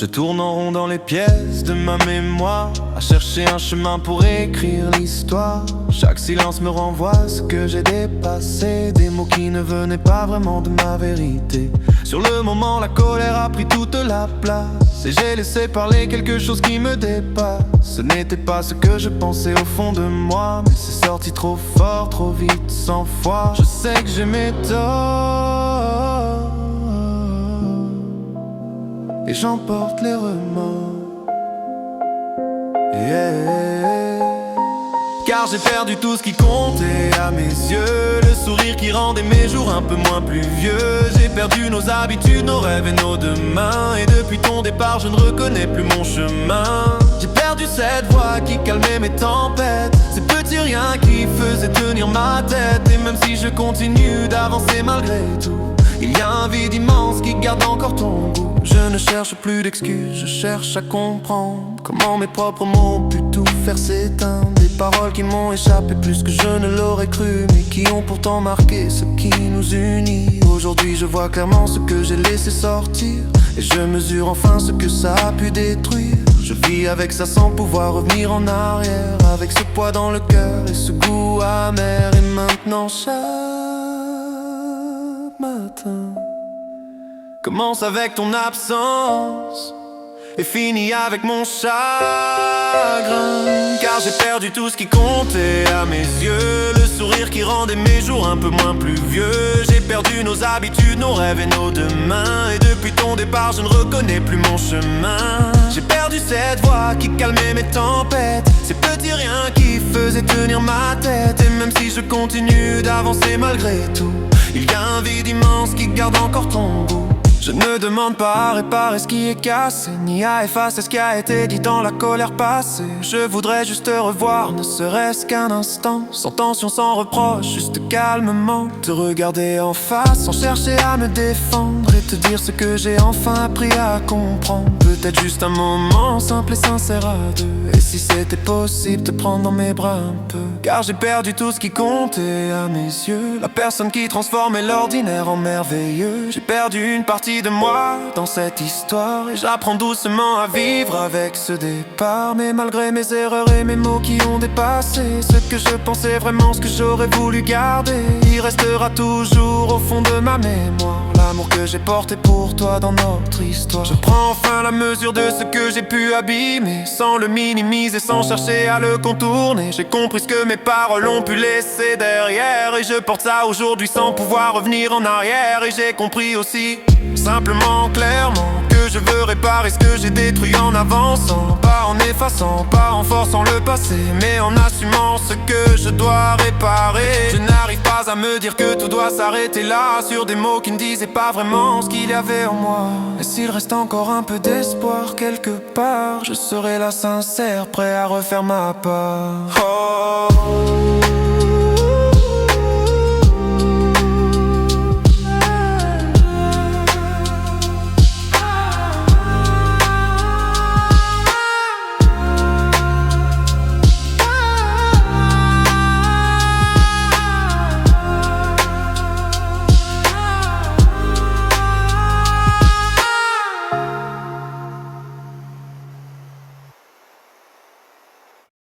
Je tourne en rond dans les pièces de ma mémoire, à chercher un chemin pour écrire l'histoire. Chaque silence me renvoie à ce que j'ai dépassé, des mots qui ne venaient pas vraiment de ma vérité. Sur le moment, la colère a pris toute la place, et j'ai laissé parler quelque chose qui me dépasse. Ce n'était pas ce que je pensais au fond de moi, mais c'est sorti trop fort, trop vite, 100 fois. Je sais que j'ai mes torts, et j'emporte les remords, car j'ai perdu tout ce qui comptait à mes yeux. Le sourire qui rendait mes jours un peu moins pluvieux. J'ai perdu nos habitudes, nos rêves et nos demain. Et depuis ton départ je ne reconnais plus mon chemin. J'ai perdu cette voix qui calmait mes tempêtes, ces petits riens qui faisaient tenir ma tête. Et même si je continue d'avancer malgré tout, il y a un vide immense qui garde encore ton goût. Je ne cherche plus d'excuses, je cherche à comprendre comment mes propres mots ont pu tout faire s'éteindre. Des paroles qui m'ont échappé plus que je ne l'aurais cru, mais qui ont pourtant marqué ce qui nous unit. Aujourd'hui je vois clairement ce que j'ai laissé sortir, et je mesure enfin ce que ça a pu détruire. Je vis avec ça sans pouvoir revenir en arrière, avec ce poids dans le cœur et ce goût amer. Et maintenant chaque matin commence avec ton absence et finit avec mon chagrin. Car j'ai perdu tout ce qui comptait à mes yeux, le sourire qui rendait mes jours un peu moins pluvieux. J'ai perdu nos habitudes, nos rêves et nos demain. Et depuis ton départ je ne reconnais plus mon chemin. J'ai perdu cette voix qui calmait mes tempêtes, ces petits riens qui faisaient tenir ma tête. Et même si je continue d'avancer malgré tout, il y a un vide immense qui garde encore ton goût. Je ne demande pas à réparer ce qui est cassé, ni à effacer ce qui a été dit dans la colère passée. Je voudrais juste te revoir, ne serait-ce qu'un instant, sans tension, sans reproche, juste calmement. Te regarder en face, sans chercher à me défendre, et te dire ce que j'ai enfin appris à comprendre. Peut-être juste un moment simple et sincère à deux, et si c'était possible, te prendre dans mes bras un peu. Car j'ai perdu tout ce qui comptait à mes yeux, la personne qui transformait l'ordinaire en merveilleux. J'ai perdu une partie de moi dans cette histoire, et j'apprends doucement à vivre avec ce départ. Mais malgré mes erreurs et mes mots qui ont dépassé ce que je pensais vraiment, ce que j'aurais voulu garder, il restera toujours au fond de ma mémoire l'amour que j'ai porté pour toi dans notre histoire. Je prends enfin la mesure de ce que j'ai pu abîmer, sans le minimiser, sans chercher à le contourner. J'ai compris ce que mes paroles ont pu laisser derrière, et je porte ça aujourd'hui sans pouvoir revenir en arrière. Et j'ai compris aussi, simplement, clairement, que je veux réparer ce que j'ai détruit en avançant, pas en effaçant, pas en forçant le passé, mais en assumant ce que je dois réparer. Je n'arrive pas à me dire que tout doit s'arrêter là, sur des mots qui ne disaient pas vraiment ce qu'il y avait en moi. Et s'il reste encore un peu d'espoir quelque part, je serai là sincère, prêt à refaire ma part. Oh.